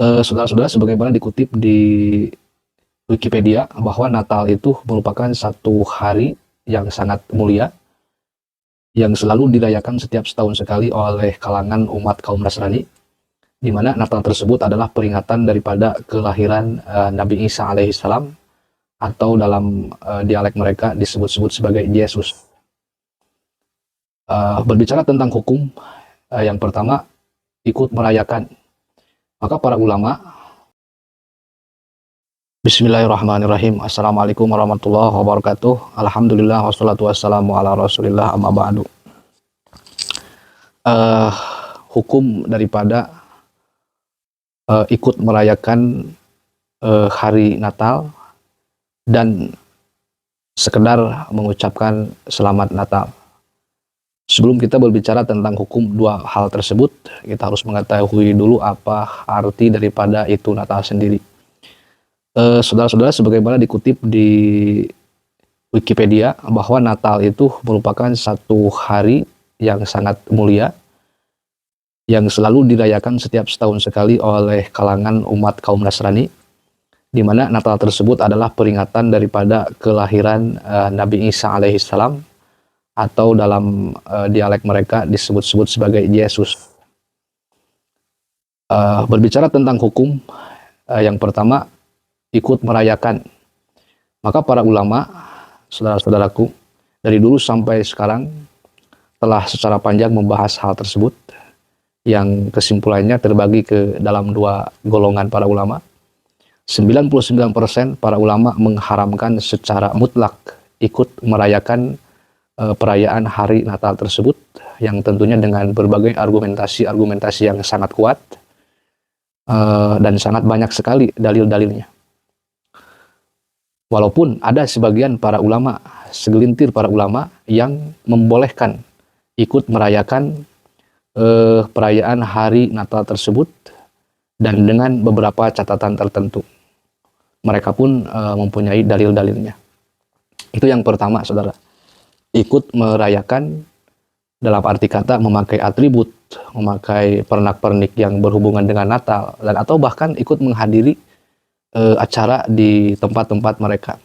Saudara-saudara, sebagaimana dikutip di Wikipedia bahwa Natal itu merupakan satu hari yang sangat mulia yang selalu dirayakan setiap setahun sekali oleh kalangan umat kaum Nasrani, di mana Natal tersebut adalah peringatan daripada kelahiran Nabi Isa alaihissalam, atau dalam dialek mereka disebut-sebut sebagai Yesus. Berbicara tentang hukum, yang pertama, ikut merayakan. Maka para ulama, Bismillahirrahmanirrahim. Assalamualaikum warahmatullahi wabarakatuh. Alhamdulillah wassalatu wassalamu ala rasulillah amma ba'du. Hukum daripada ikut merayakan hari Natal dan sekedar mengucapkan selamat Natal. Sebelum kita berbicara tentang hukum dua hal tersebut, kita harus mengetahui dulu apa arti daripada itu Natal sendiri. Saudara-saudara, sebagaimana dikutip di Wikipedia bahwa Natal itu merupakan satu hari yang sangat mulia yang selalu dirayakan setiap setahun sekali oleh kalangan umat kaum Nasrani, di mana Natal tersebut adalah peringatan daripada kelahiran Nabi Isa alaihissalam, atau dalam dialek mereka disebut-sebut sebagai Yesus. Berbicara tentang hukum, yang pertama, ikut merayakan. Maka para ulama, saudara-saudaraku, dari dulu sampai sekarang telah secara panjang membahas hal tersebut, yang kesimpulannya terbagi ke dalam dua golongan para ulama. 99% para ulama mengharamkan secara mutlak ikut merayakan perayaan hari Natal tersebut, yang tentunya dengan berbagai argumentasi yang sangat kuat dan sangat banyak sekali dalil-dalilnya. Walaupun ada sebagian para ulama, segelintir para ulama yang membolehkan ikut merayakan perayaan hari Natal tersebut, dan dengan beberapa catatan tertentu. Mereka pun mempunyai dalil-dalilnya. Itu yang pertama, saudara. Ikut merayakan dalam arti kata memakai atribut, memakai pernak-pernik yang berhubungan dengan Natal, dan atau bahkan ikut menghadiri acara di tempat-tempat mereka.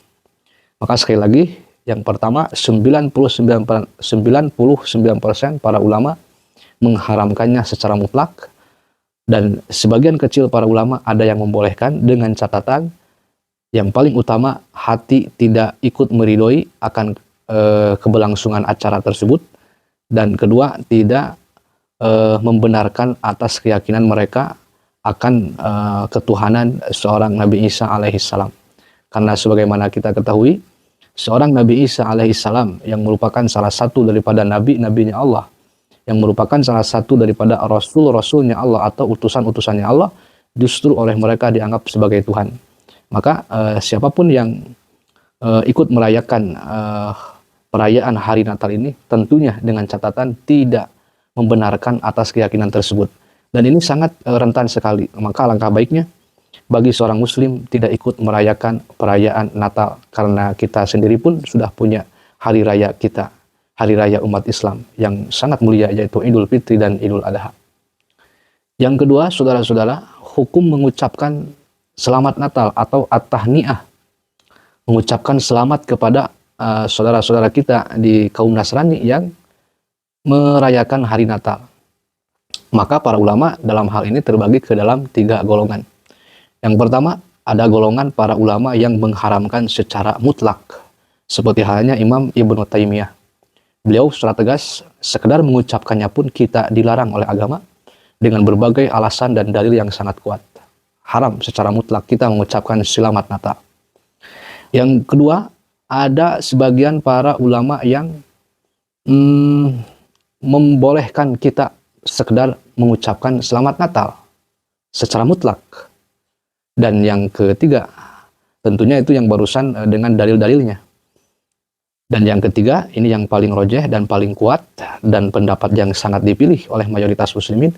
Maka sekali lagi, yang pertama, 99% para ulama mengharamkannya secara mutlak, dan sebagian kecil para ulama ada yang membolehkan dengan catatan yang paling utama, hati tidak ikut meridhoi akan keberlangsungan acara tersebut, dan kedua, tidak membenarkan atas keyakinan mereka akan ketuhanan seorang Nabi Isa alaihissalam. Karena sebagaimana kita ketahui, seorang Nabi Isa alaihissalam yang merupakan salah satu daripada nabi-nabinya Allah, yang merupakan salah satu daripada rasul-rasulnya Allah atau utusan-utusannya Allah, justru oleh mereka dianggap sebagai Tuhan. Maka siapapun yang ikut merayakan perayaan hari Natal ini, tentunya dengan catatan tidak membenarkan atas keyakinan tersebut. Dan ini sangat rentan sekali. Maka alangkah baiknya bagi seorang muslim tidak ikut merayakan perayaan Natal, karena kita sendiri pun sudah punya hari raya kita, hari raya umat Islam yang sangat mulia, yaitu Idul Fitri dan Idul Adha. Yang kedua, saudara-saudara, hukum mengucapkan selamat Natal atau at-tahniah, mengucapkan selamat kepada saudara-saudara kita di kaum Nasrani yang merayakan hari Natal. Maka para ulama dalam hal ini terbagi ke dalam tiga golongan. Yang pertama, ada golongan para ulama yang mengharamkan secara mutlak, seperti halnya Imam Ibnu Taimiyah. Beliau secara tegas, sekedar mengucapkannya pun kita dilarang oleh agama dengan berbagai alasan dan dalil yang sangat kuat. Haram secara mutlak kita mengucapkan selamat Natal. Yang kedua, ada sebagian para ulama yang membolehkan kita sekedar mengucapkan selamat Natal secara mutlak. Dan yang ketiga, tentunya itu yang barusan dengan dalil-dalilnya. Dan yang ketiga, ini yang paling rojeh dan paling kuat, dan pendapat yang sangat dipilih oleh mayoritas muslimin,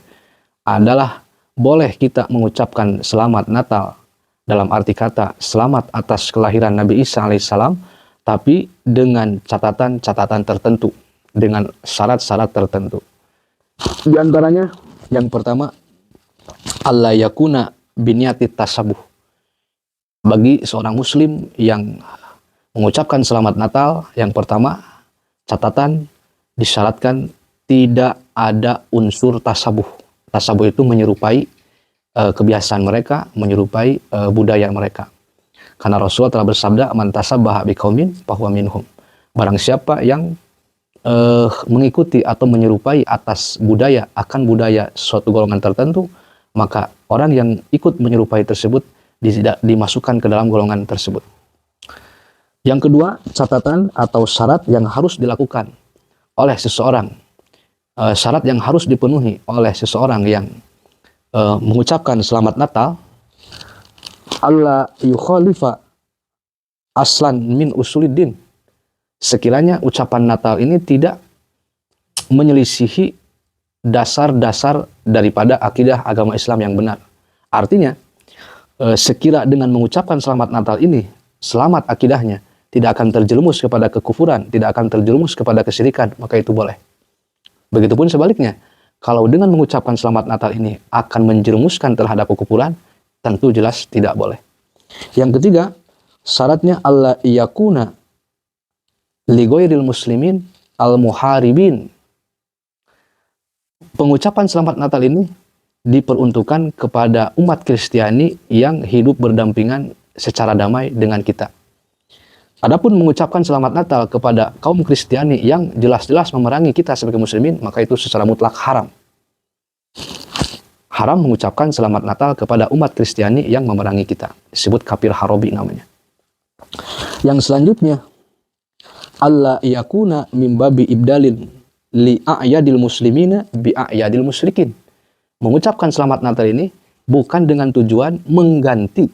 adalah boleh kita mengucapkan selamat Natal dalam arti kata selamat atas kelahiran Nabi Isa alaihissalam, tapi dengan catatan-catatan tertentu, dengan syarat-syarat tertentu. Di antaranya, yang pertama, alla yakuna biniyati tasabuh. Bagi seorang muslim yang mengucapkan selamat Natal, yang pertama, catatan disyaratkan tidak ada unsur tasabuh. Tasabuh itu menyerupai kebiasaan mereka, menyerupai budaya mereka. Karena Rasulullah telah bersabda, man tasabbaha biqaumin fahuwa minhum. Barang siapa yang mengikuti atau menyerupai atas budaya, akan budaya suatu golongan tertentu, maka orang yang ikut menyerupai tersebut tidak dimasukkan ke dalam golongan tersebut. Yang kedua, catatan atau syarat yang harus dilakukan oleh seseorang, syarat yang harus dipenuhi oleh seseorang yang mengucapkan selamat Natal, Allah yukhalifa aslan min usuliddin. Sekiranya ucapan Natal ini tidak menyelisihi dasar-dasar daripada akidah agama Islam yang benar. Artinya, sekira dengan mengucapkan selamat Natal ini, selamat akidahnya, tidak akan terjerumus kepada kekufuran, tidak akan terjerumus kepada kesyirikan, maka itu boleh. Begitupun sebaliknya, kalau dengan mengucapkan selamat Natal ini akan menjerumuskan terhadap kekufuran, tentu jelas tidak boleh. Yang ketiga, syaratnya Allah yakuna li ghairil muslimin al-muharibin. Pengucapan selamat Natal ini diperuntukkan kepada umat Kristiani yang hidup berdampingan secara damai dengan kita. Adapun mengucapkan selamat Natal kepada kaum Kristiani yang jelas-jelas memerangi kita sebagai muslimin, maka itu secara mutlak haram. Haram mengucapkan selamat Natal kepada umat Kristiani yang memerangi kita. Disebut kafir harobi namanya. Yang selanjutnya, Allah yakuna min babi ibdalin li a'yadil muslimina bi a'yadil musyrikin. Mengucapkan selamat Natal ini bukan dengan tujuan mengganti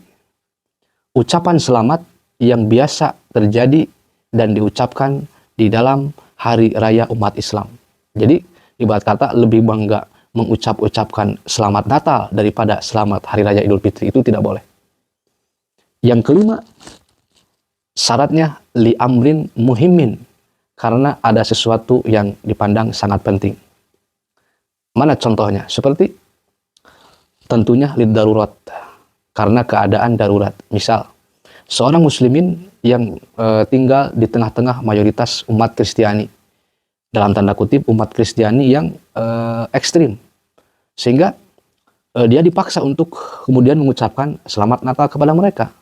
ucapan selamat yang biasa terjadi dan diucapkan di dalam hari raya umat Islam. Jadi ibarat kata lebih bangga mengucapkan selamat Natal daripada selamat hari raya Idul Fitri, itu tidak boleh. Yang kelima, syaratnya li amrin muhimmin, karena ada sesuatu yang dipandang sangat penting. Mana contohnya? Seperti tentunya lid darurat, karena keadaan darurat. Misal, seorang muslimin yang tinggal di tengah-tengah mayoritas umat Kristiani, dalam tanda kutip umat Kristiani yang ekstrim, sehingga dia dipaksa untuk kemudian mengucapkan selamat Natal kepada mereka,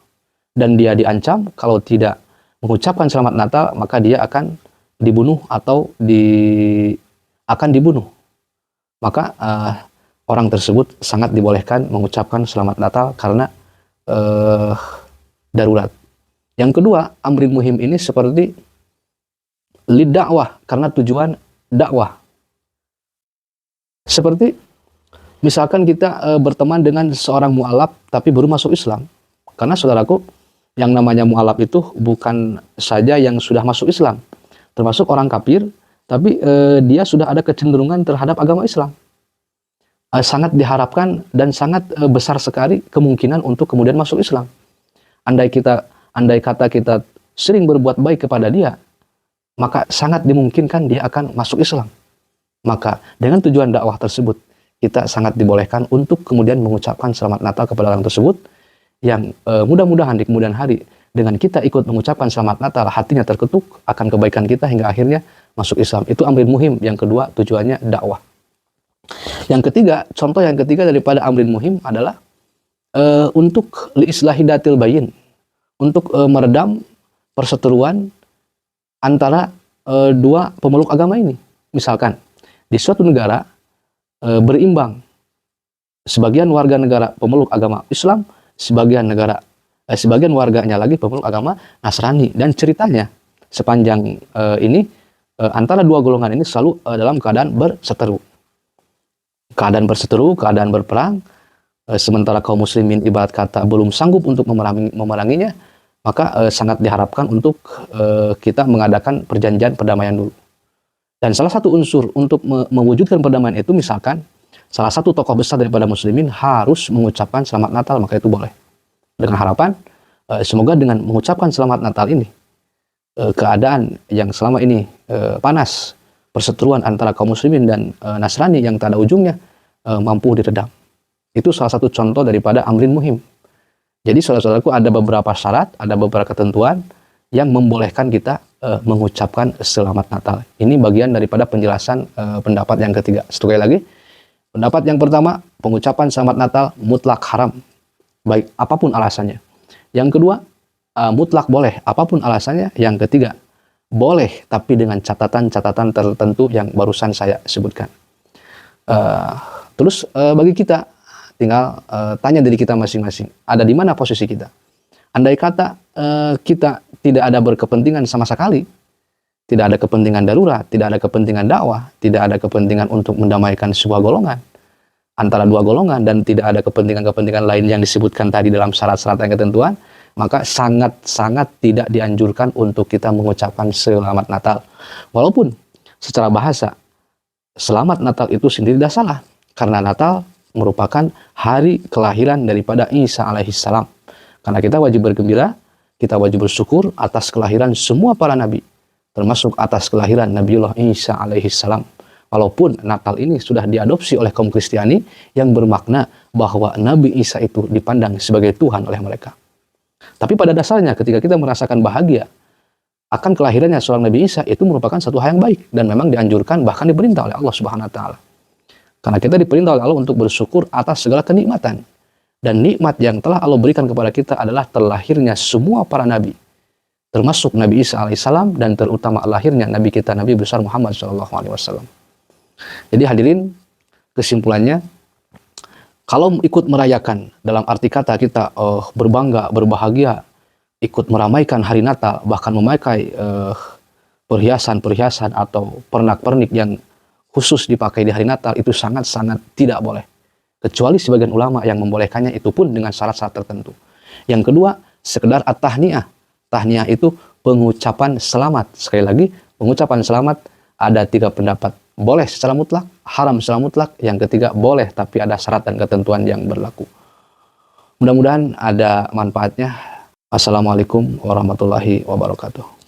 dan dia diancam kalau tidak mengucapkan selamat Natal maka dia akan dibunuh atau akan dibunuh. Maka orang tersebut sangat dibolehkan mengucapkan selamat Natal karena darurat. Yang kedua, amrin muhim ini seperti lid dakwah, karena tujuan dakwah. Seperti misalkan kita berteman dengan seorang mu'alaf tapi baru masuk Islam. Karena saudaraku, yang namanya mu'alaf itu bukan saja yang sudah masuk Islam, termasuk orang kafir, tapi dia sudah ada kecenderungan terhadap agama Islam. Sangat diharapkan dan sangat besar sekali kemungkinan untuk kemudian masuk Islam. Andai kata kita sering berbuat baik kepada dia, maka sangat dimungkinkan dia akan masuk Islam. Maka dengan tujuan dakwah tersebut, kita sangat dibolehkan untuk kemudian mengucapkan selamat Natal kepada orang tersebut, yang mudah-mudahan di kemudian hari dengan kita ikut mengucapkan selamat Natal, hatinya terketuk akan kebaikan kita hingga akhirnya masuk Islam. Itu amrin muhim. Yang kedua, tujuannya dakwah. Yang ketiga, contoh yang ketiga daripada amrin muhim adalah untuk liislahi datil bayin, untuk meredam perseteruan antara dua pemeluk agama ini. Misalkan di suatu negara berimbang sebagian warga negara pemeluk agama Islam, sebagian warganya lagi pemeluk agama Nasrani, dan ceritanya sepanjang ini antara dua golongan ini selalu dalam keadaan berseteru. Keadaan berperang, sementara kaum muslimin ibarat kata belum sanggup untuk memeranginya, maka sangat diharapkan untuk kita mengadakan perjanjian perdamaian dulu. Dan salah satu unsur untuk mewujudkan perdamaian itu, misalkan salah satu tokoh besar daripada muslimin harus mengucapkan selamat Natal, maka itu boleh. Dengan harapan semoga dengan mengucapkan selamat Natal ini, keadaan yang selama ini panas, perseteruan antara kaum muslimin dan Nasrani yang tak ada ujungnya, mampu diredam. Itu salah satu contoh daripada amrin muhim. Jadi saudara-saudaraku, ada beberapa syarat, ada beberapa ketentuan yang membolehkan kita mengucapkan selamat Natal. Ini bagian daripada penjelasan pendapat yang ketiga. Sekali lagi, pendapat yang pertama, pengucapan selamat Natal mutlak haram, baik apapun alasannya. Yang kedua, mutlak boleh, apapun alasannya. Yang ketiga, boleh tapi dengan catatan-catatan tertentu yang barusan saya sebutkan. Terus bagi kita, tinggal tanya diri kita masing-masing, ada di mana posisi kita. Andai kata kita tidak ada berkepentingan sama sekali, tidak ada kepentingan darurat, tidak ada kepentingan dakwah, tidak ada kepentingan untuk mendamaikan sebuah golongan, antara dua golongan, dan tidak ada kepentingan-kepentingan lain yang disebutkan tadi dalam syarat-syarat dan ketentuan, maka sangat-sangat tidak dianjurkan untuk kita mengucapkan selamat Natal. Walaupun secara bahasa, selamat Natal itu sendiri tidak salah, karena Natal merupakan hari kelahiran daripada Isa alaihissalam. Karena kita wajib bergembira, kita wajib bersyukur atas kelahiran semua para nabi, termasuk atas kelahiran Nabiullah Isa alaihissalam. Walaupun Natal ini sudah diadopsi oleh kaum Kristiani yang bermakna bahwa Nabi Isa itu dipandang sebagai Tuhan oleh mereka. Tapi pada dasarnya ketika kita merasakan bahagia akan kelahirannya seorang Nabi Isa, itu merupakan satu hal yang baik dan memang dianjurkan, bahkan diperintah oleh Allah Subhanahu wa taala. Karena kita diperintah oleh Allah untuk bersyukur atas segala kenikmatan. Dan nikmat yang telah Allah berikan kepada kita adalah terlahirnya semua para nabi, termasuk Nabi Isa alaihissalam, dan terutama lahirnya Nabi kita, Nabi besar Muhammad SAW. Jadi hadirin, kesimpulannya, kalau ikut merayakan dalam arti kata kita berbangga, berbahagia, ikut meramaikan hari Natal, bahkan memakai perhiasan-perhiasan atau pernak-pernik yang khusus dipakai di hari Natal, itu sangat-sangat tidak boleh. Kecuali sebagian ulama yang membolehkannya, itu pun dengan syarat-syarat tertentu. Yang kedua, sekedar at-tahniah. Tahniah itu pengucapan selamat. Sekali lagi, pengucapan selamat ada 3 pendapat. Boleh secara mutlak, haram secara mutlak. Yang ketiga, boleh tapi ada syarat dan ketentuan yang berlaku. Mudah-mudahan ada manfaatnya. Assalamualaikum warahmatullahi wabarakatuh.